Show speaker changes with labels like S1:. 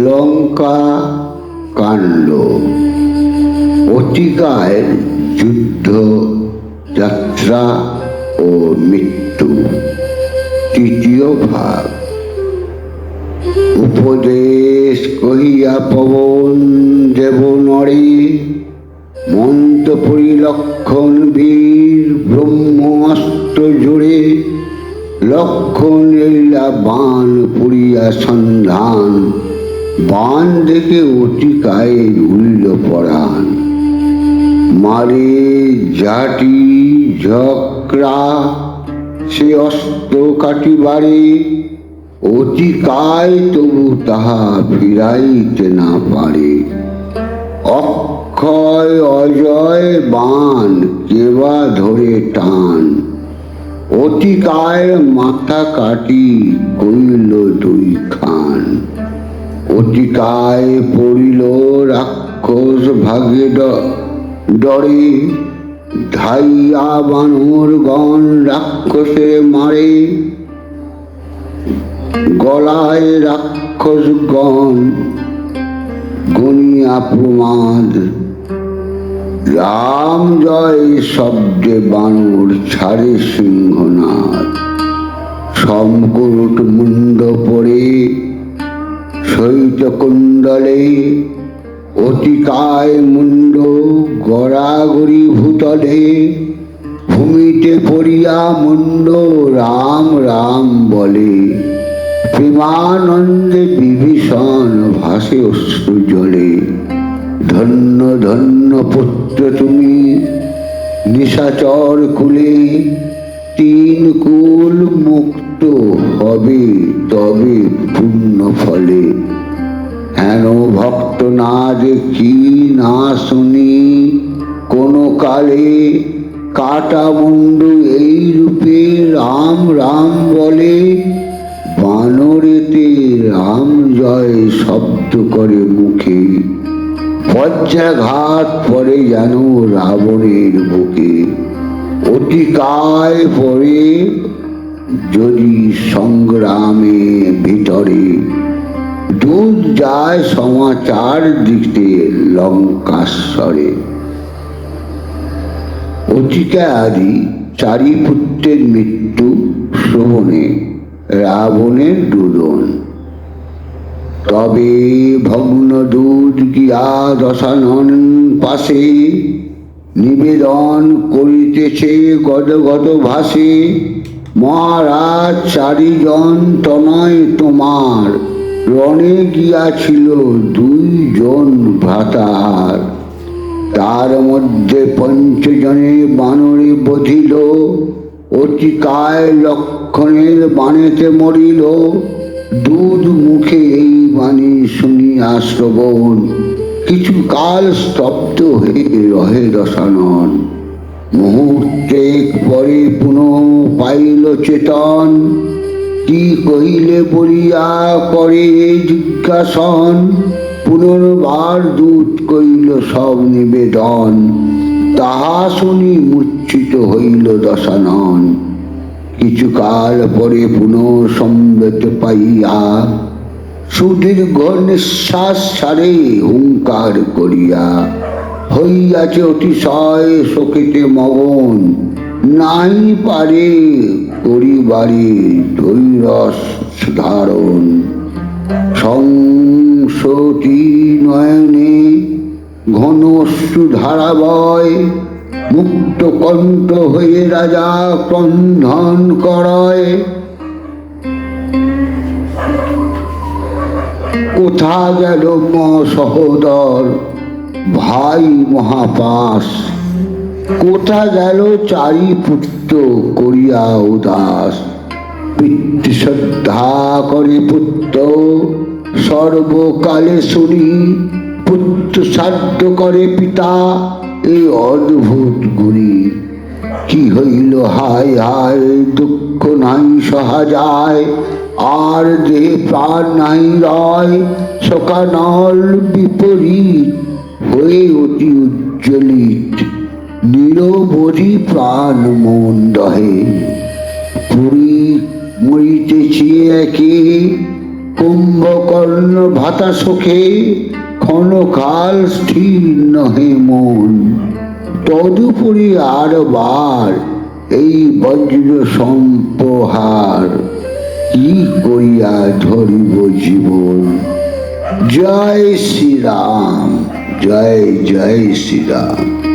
S1: লঙ্কা কাণ্ড। অতিকায় যুদ্ধ, যাত্রা ও মৃত্যু, তৃতীয় ভাগ। উপদেশ কহিয়া পবন দেব নরে, মন্ত পরিলক্ষণ বীর ব্রহ্মাস্ত্র জোড়ে। লক্ষণ এলা বান পুরিয়া সন্ধান, বান দেখে অতিকায় উড়িল পরাণ। মারে জাটি ঝকরা সে অস্ত্র কাটিবারে, অতিকায় তবু তাহা ফিরাইতে না পারে। অক্ষয় অজয় বান কেবা ধরে টান, অতিকায় মাথা কাটি কইল দুই খান। অতিকায় পড়িল রাক্ষস ভাগে ডরে, ধাইয়া বানর গণ রাক্ষসে মারে। গলায় রাক্ষস গণ গনিয়া প্রমাদ, রাম জয় শব্দে বানর ছাড়ে সিংহনাদ। সমকুট মুন্ড পরে শৈত কুণ্ডলে, অতিকায় মুন্ড গড়াগড়ি ভূতলে। ভূমিতে পড়িয়া মুন্ড রাম রাম বলে, প্রেমানন্দে বিভীষণ ভাসে অশ্রু জলে। ধন্য ধন্য পুত্র তুমি নিশাচর কুলে, তিন কুল মুক্ত হবে তবে পুণ্য ফলে। হেন ভক্ত না দেখি না শুনি কোন কালে, কাটা মুন্ডু এই রূপে রাম রাম বলে। বানরেতে রাম জয় শব্দ করে মুখে, বজ্রাঘাত পড়ে যেন রাবণের বুকে। অতিকায় পড়ে যদি সংগ্রামে ভিতরে, দূর যায় সমাচার দিতে লঙ্কাশ্বরে। অতিকায় আদি চারি পুত্রের মৃত্যু শ্রবণে রাবণের দুদন। তবে ভগ্ন দুধ গিয়া দশানন পাশে, নিবেদন করিতেছে গদ গদ ভাসে। মহারাজ চারিজন তনয় তোমার, রণে গিয়াছিল দুইজন ভ্রাতার। তার মধ্যে পঞ্চজনে বানরে বধিল, অতিকায় লক্ষণের বাণেতে মরিল। দুধ মুখে এই বাণী শুনিয়া শ্রবণ, কিছু কাল স্তব্ধ হয়ে রহে দশানন। মুহূর্তে পরে পুনঃ পাইল চেতন, কি কহিলে বলিয়া করে জিজ্ঞাসন। পুনর্বার দূত কইল সব নিবেদন, তাহা শুনি মূর্ছিত হইল দশানন। কিছুকাল পরে পুনঃ সম্বেত পাইয়া, সুদীর্ঘ নিঃশ্বাস ছাড়ে হুঙ্কার করিয়া। হইয়াছে অতিশয় শোকেতে মগন, নাই পারে করিবারে ধৈরস ধারণ। সংসতি নয়নে ঘন অশ্রু ধারা বয়, মুক্ত কণ্ঠ হয়ে রাজা ক্রন্ধন করয়। কোথা গেল ম সহোদর ভাই মহাপাশ, কোথা গেল চারি পুত্র করিয়া উদাস। পিতৃ শ্রদ্ধা করে পুত্র সর্বকালে শুনি, পুত্র শ্রাদ্ধ করে পিতা এই অদ্ভুত গুণী। কি হইল হায় হায় দুঃখ নাই সহা যায়, আর দেহে প্রাণ নাই রয়। শোকানল বিপরীত হয়ে অতি উজ্জ্বলিত, নিরবধি প্রাণ মন দহে। পুরী মরিতেছি একে কুম্ভকর্ণ ভাতা সুখে ক্ষণকাল স্থির নহে মন, তদুপরি আর বার এই বজ্র সম্পহার, কি করিয়া ধরিব জীবন। জয় শ্রীরাম, জয় জয় শ্রীরাম।